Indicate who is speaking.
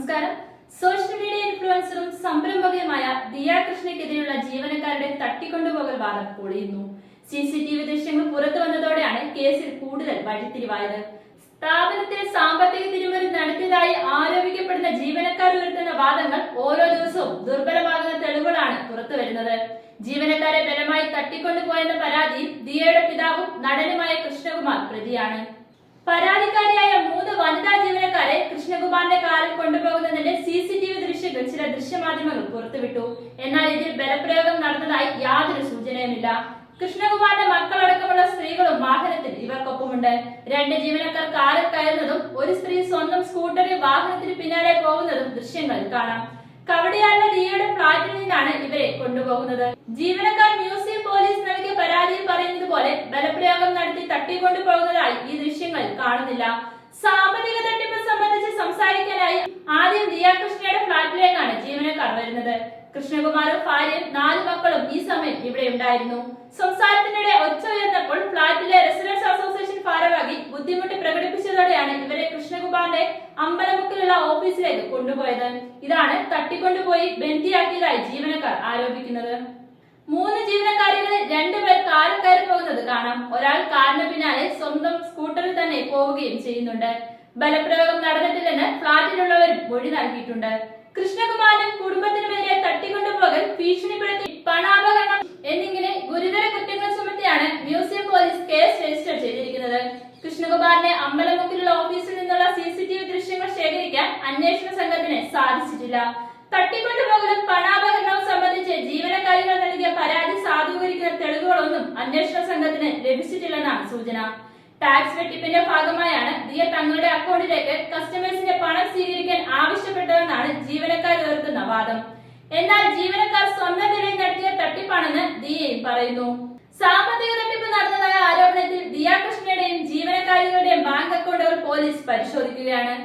Speaker 1: നമസ്കാരം. Social media ഇൻഫ്ലുവൻസറും സംരംഭകയുമായ Diya കൃഷ്ണയ്ക്കെതിരെയുള്ള ജീവനക്കാരുടെ തട്ടിക്കൊണ്ടുപോകൽ വാദം പൊളിയുന്നു. CCTV ദൃശ്യങ്ങൾ പുറത്തു വന്നതോടെയാണ് കേസിൽ കൂടുതൽ വഴിത്തിരിവായത്. സ്ഥാപനത്തിൽ സാമ്പത്തിക തിരിമറി നടത്തിയതായി ആരോപിക്കപ്പെടുന്ന ജീവനക്കാർ ഉയർത്തുന്ന വാദങ്ങൾ ഓരോ ദിവസവും ദുർബലമാകുന്ന തെളിവുകളാണ് പുറത്തുവരുന്നത്. ജീവനക്കാരെ ബലമായി തട്ടിക്കൊണ്ടുപോയെന്ന പരാതിയിൽ ദിയയുടെ പിതാവും നടനുമായ കൃഷ്ണകുമാർ പ്രതിയാണ്. പരാതിക്കാരിയായ 3 വനിതാ ജീവനക്കാരെ കൃഷ്ണകുമാറിന്റെ കാറിൽ കൊണ്ടുപോകുന്നതിന്റെ CCTV ദൃശ്യങ്ങൾ ചില ദൃശ്യമാധ്യമങ്ങൾ പുറത്തുവിട്ടു. എന്നാൽ ഇതിൽ ബലപ്രയോഗം നടന്നതായി യാതൊരു സൂചനയുമില്ല. കൃഷ്ണകുമാറിന്റെ മക്കളടക്കമുള്ള സ്ത്രീകളും വാഹനത്തിൽ ഇവർക്കൊപ്പമുണ്ട്. 2 ജീവനക്കാർ കാറിൽ കയറുന്നതും ഒരു സ്ത്രീ സ്വന്തം സ്കൂട്ടറിൽ വാഹനത്തിന് പിന്നാലെ പോകുന്നതും ദൃശ്യങ്ങളിൽ കാണാം. കവടിയാറിലെ ദിയയുടെ ഫ്ളാറ്റിൽ നിന്നാണ് ഇവരെ കൊണ്ടുപോകുന്നത്. ജീവനക്കാർ മ്യൂസിയം പോലീസ് നൽകിയ പരാതിയിൽ പറയുന്നത് പോലെ ബലപ്രയോഗം നടത്തി തട്ടിക്കൊണ്ടുപോകുന്നതായി ഈ ദൃശ്യങ്ങളിൽ കാണുന്നില്ല. സാമ്പത്തിക തട്ടിപ്പ് സംബന്ധിച്ച് സംസാരിക്കാനായി ആദ്യം ദിയ കൃഷ്ണയുടെ ഫ്ളാറ്റിലേക്കാണ് ജീവനക്കാർ വരുന്നത്. കൃഷ്ണകുമാറും ഭാര്യയും 4 മക്കളും ഈ സമയം ഇവിടെ ഉണ്ടായിരുന്നു. സംസാരത്തിനിടെ ഒച്ച ഉയർന്നപ്പോൾ ഫ്ളാറ്റിലെ റെസിഡൻസ് അസോസിയേഷൻ ഭാരവാഹി ബുദ്ധിമുട്ട് പ്രകടിപ്പിച്ചതോടെയാണ് ഇവരെ കൃഷ്ണകുമാറിന്റെ അമ്പലമുക്കിലുള്ള ഓഫീസിലേക്ക് കൊണ്ടുപോയത്. ഇതാണ് തട്ടിക്കൊണ്ടുപോയി ബന്ദിയാക്കിയതായി ജീവനക്കാർ ആരോപിക്കുന്നത്. 3 ജീവനക്കാരികളിൽ 2 പേർ കാറിൽ കയറി പോകുന്നത് കാണാം. ഒരാൾ കാറിന് പിന്നാലെ സ്വന്തം സ്കൂട്ടറിൽ തന്നെ പോവുകയും ചെയ്യുന്നുണ്ട്. ബലപ്രയോഗം നടന്നിട്ടില്ലെന്ന് ഫ്ളാറ്റിലുള്ളവരും മൊഴി നൽകിയിട്ടുണ്ട്. കൃഷ്ണകുമാറിനും കുടുംബത്തിനുമെതിരെ തട്ടിക്കൊണ്ടുപോകൽ, ഭീഷണിപ്പെടുത്തി, പണാപകരണം എന്നിങ്ങനെ ഗുരുതര കുറ്റങ്ങൾ ചുമത്തിയാണ് മ്യൂസിയം പോലീസ് കേസ് രജിസ്റ്റർ ചെയ്തിരിക്കുന്നത്. കൃഷ്ണകുമാറിന്റെ അമ്പലമുക്കിലുള്ള ഓഫീസിൽ നിന്നുള്ള CCTV ദൃശ്യങ്ങൾ ശേഖരിക്കാൻ അന്വേഷണ സംഘത്തിന് സാധിച്ചിട്ടില്ല. തട്ടിക്കൊണ്ടുപോകലും പണാപകരണവും സംബന്ധിച്ച് ജീവനക്കാരികൾ നൽകിയ പരാതി സാധൂകരിക്കുന്ന തെളിവുകളൊന്നും അന്വേഷണ സംഘത്തിന് ലഭിച്ചിട്ടില്ലെന്നാണ് സൂചന. ടാക്സ് വെട്ടിപ്പിന്റെ ഭാഗമായാണ് ദിയ തങ്ങളുടെ അക്കൗണ്ടിലേക്ക് കസ്റ്റമേഴ്സിന്റെ പണം സ്വീകരിക്കാൻ ആവശ്യപ്പെട്ടതെന്നാണ് ജീവനക്കാർ ഉയർത്തുന്ന വാദം. എന്നാൽ ജീവനക്കാർ സ്വന്തം നിലയിൽ നടത്തിയ തട്ടിപ്പാണെന്ന് ദിയയും പറയുന്നു. സാമ്പത്തിക തട്ടിപ്പ് നടന്നതായ ആരോപണത്തിൽ ദിയ കൃഷ്ണയുടെയും ജീവനക്കാരികളുടെയും ബാങ്ക് അക്കൗണ്ടുകൾ പോലീസ് പരിശോധിക്കുകയാണ്.